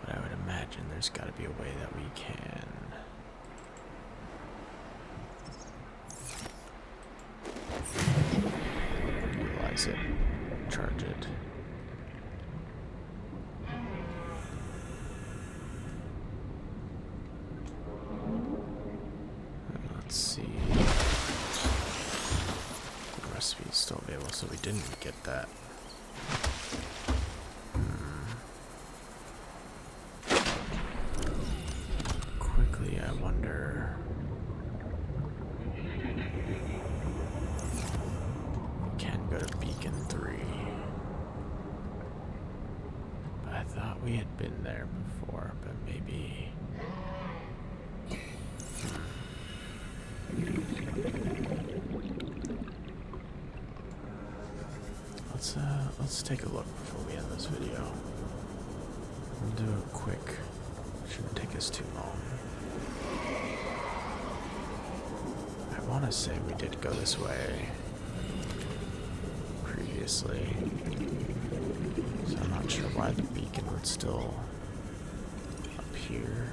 but I would imagine there's got to be a way that we can utilize it, charge it. Let's see. The recipe is still available, so we didn't get that. Quickly, I wonder go to Beacon 3. But I thought we had been there before, but maybe... Let's take a look before we end this video. We'll do it quick. Shouldn't take us too long. I want to say we did go this way previously, so I'm not sure why the beacon would still appear.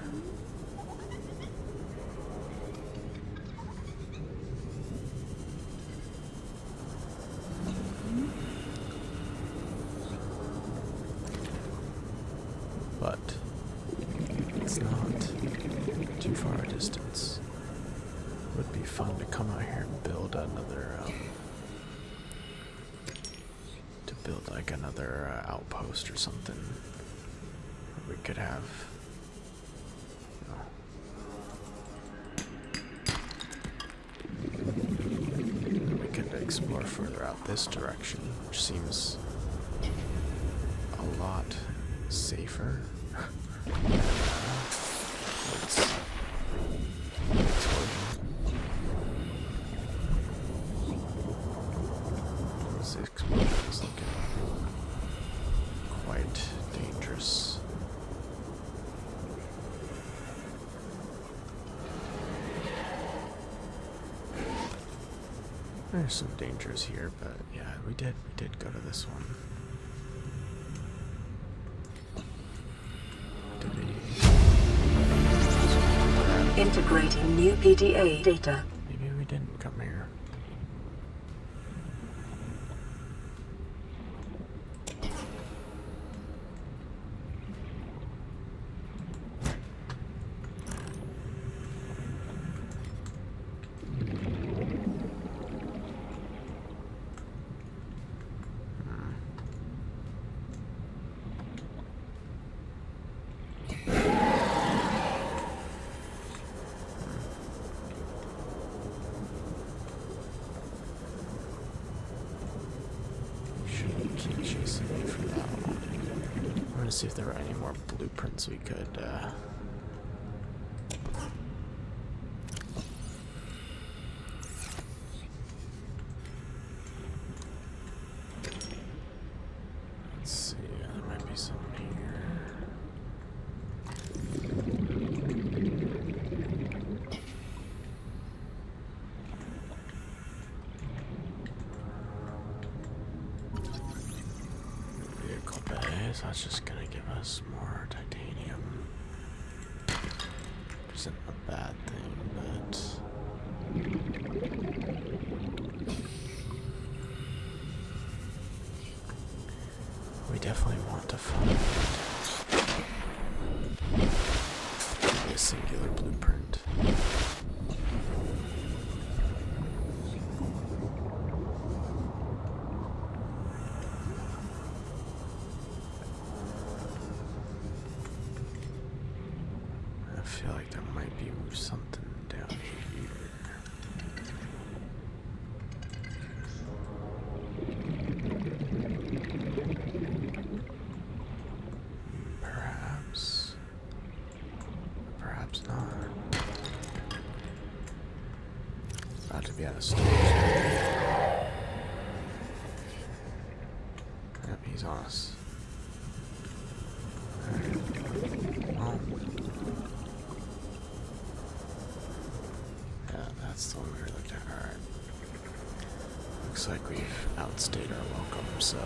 But it's not too far a distance. Would be fun to come out here and build another, like another outpost or something. We could have, we could explore further out this direction, which seems a lot safer. This explosion is looking quite dangerous. There's some dangers here, but yeah, we did go to this one.
Integrating new PDA data.
Maybe we didn't come here. See if there were any more blueprints we could let's see, there might be some here. Vehicle bay, so that's just gonna give us more titanium. Isn't a bad thing, but we definitely want to find a singular blueprint. I feel like there might be something down here. Perhaps. Perhaps not. About to be out of storage. Yep, he's on us. Well. Yeah, that's the one we were looking at. Alright. Looks like we've outstayed our welcome, so.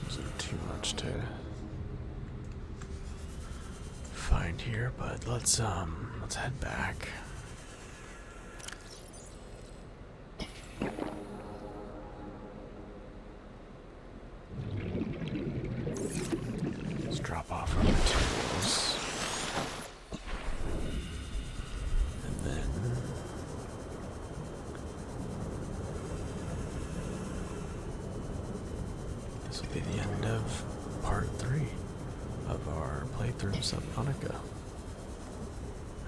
Wasn't too much to find here, but let's head back. Let's drop off our materials. And then This will be the end of part 3 of our playthrough of Subnautica.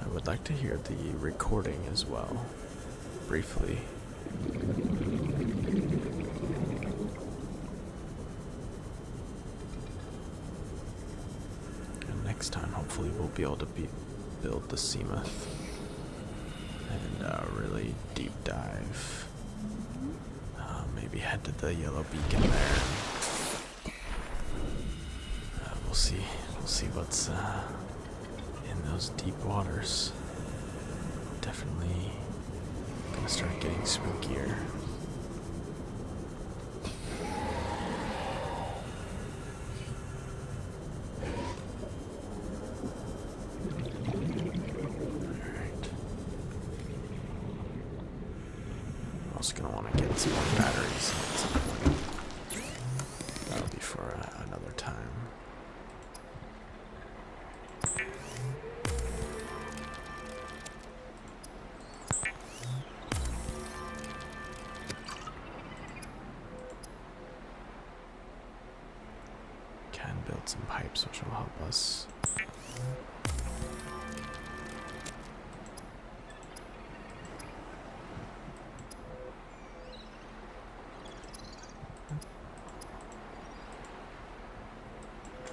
I would like to hear the recording as well, briefly. And next time, hopefully, we'll be able to build the Seamoth and really deep dive. Maybe head to the yellow beacon there. We'll see. We'll see what's in those deep waters. Definitely gonna start getting spookier. Alright. I'm also gonna want to get some more batteries at some point. That'll be for another time. Can build some pipes, which will help us.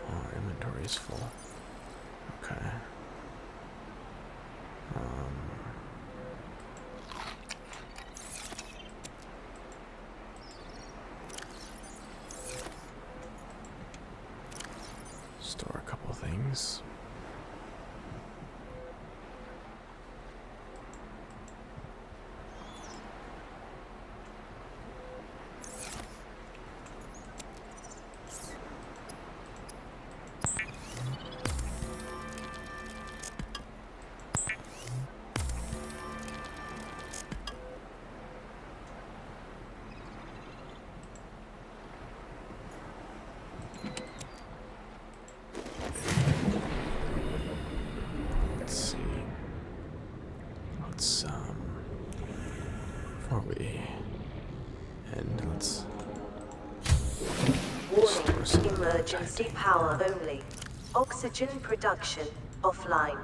Oh, inventory is full. Okay. Store a couple things. Before we end, let's store some
Warning, emergency
titanium.
power only. Oxygen production offline.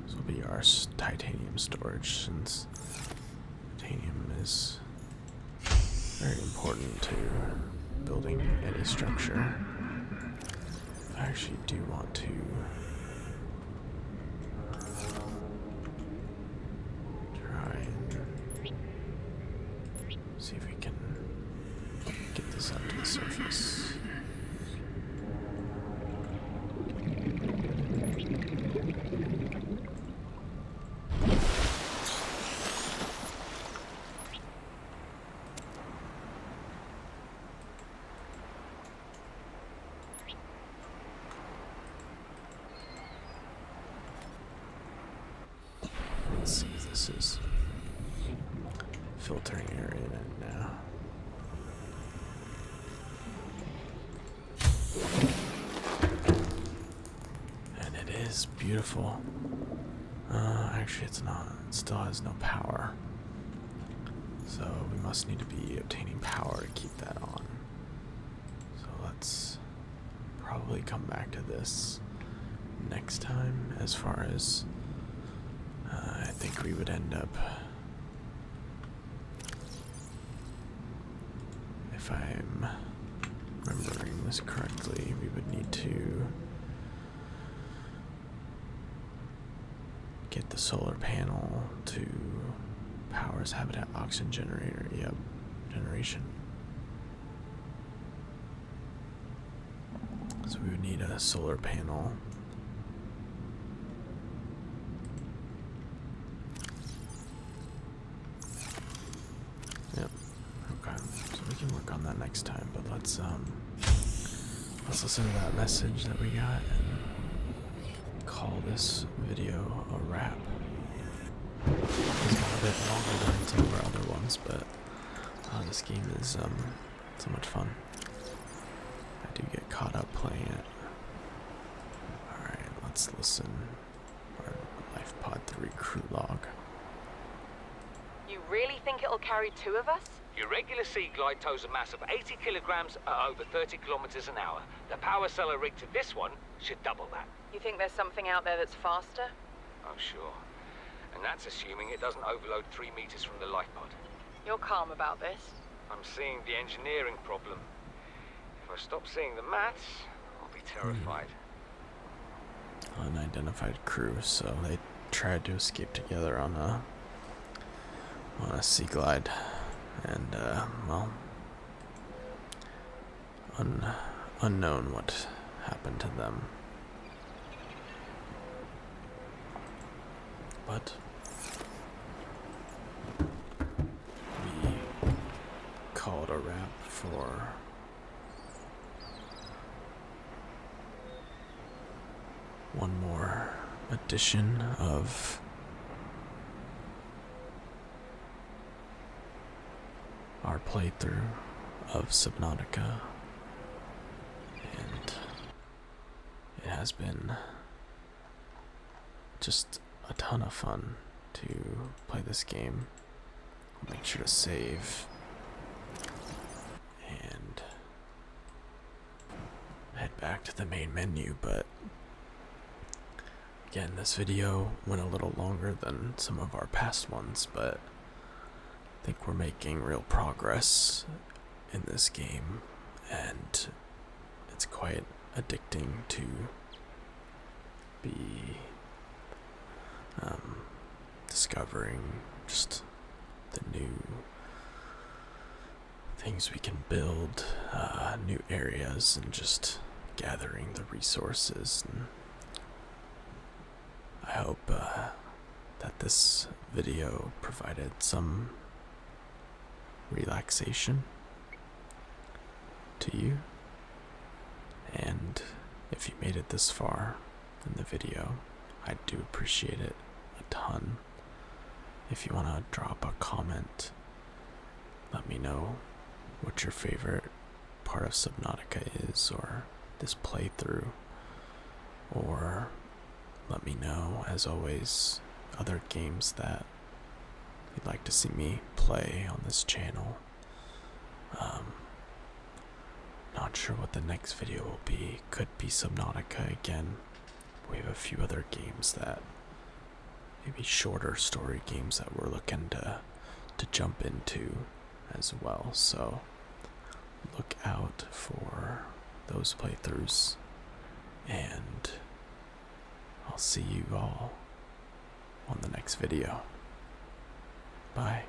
This will be our titanium storage, since titanium is very important to building any structure. I actually do want to try and see if we can get this up to the surface. Let's see if this is filtering air in it now. And it is beautiful. Actually, it's not. It still has no power. So we must need to be obtaining power to keep that on. So let's probably come back to this next time. As far as I think we would end up, if I'm remembering this correctly, we would need to get the solar panel to power his habitat oxygen generator. Yep, generation. So we would need a solar panel. Yep. Okay. So we can work on that next time, but let's listen to that message that we got and call this video a wrap. It's been a bit longer than some of our other ones, but this game is so much fun. I do get caught up playing it. Alright, let's listen. Our LifePod 3 crew log.
You really think it'll carry 2 of us?
Your regular sea glide tows a mass of 80 kilograms at over 30 kilometers an hour. The power cellar rig to this one should double that.
You think there's something out there that's faster?
Oh, sure. And that's assuming it doesn't overload 3 meters from the life pod.
You're calm about this.
I'm seeing the engineering problem. If I stop seeing the maths, I'll be terrified.
Unidentified crew, so they tried to escape together on a sea glide, and well, unknown what happened to them, but we called a wrap for one more edition of our playthrough of Subnautica, and it has been just a ton of fun to play this game. Make sure to save and head back to the main menu, but again, this video went a little longer than some of our past ones, but I think we're making real progress in this game, and it's quite addicting to be discovering just the new things we can build, new areas, and just gathering the resources. And I hope that this video provided some relaxation to you, and if you made it this far in the video, I do appreciate it a ton. If you want to drop a comment, let me know what your favorite part of Subnautica is, or this playthrough, or let me know, as always, other games that you'd like to see me play on this channel. Not sure what the next video will be. Could be Subnautica again. We have a few other games that, maybe shorter story games that we're looking to jump into as well. So look out for those playthroughs, and I'll see you all on the next video. Bye.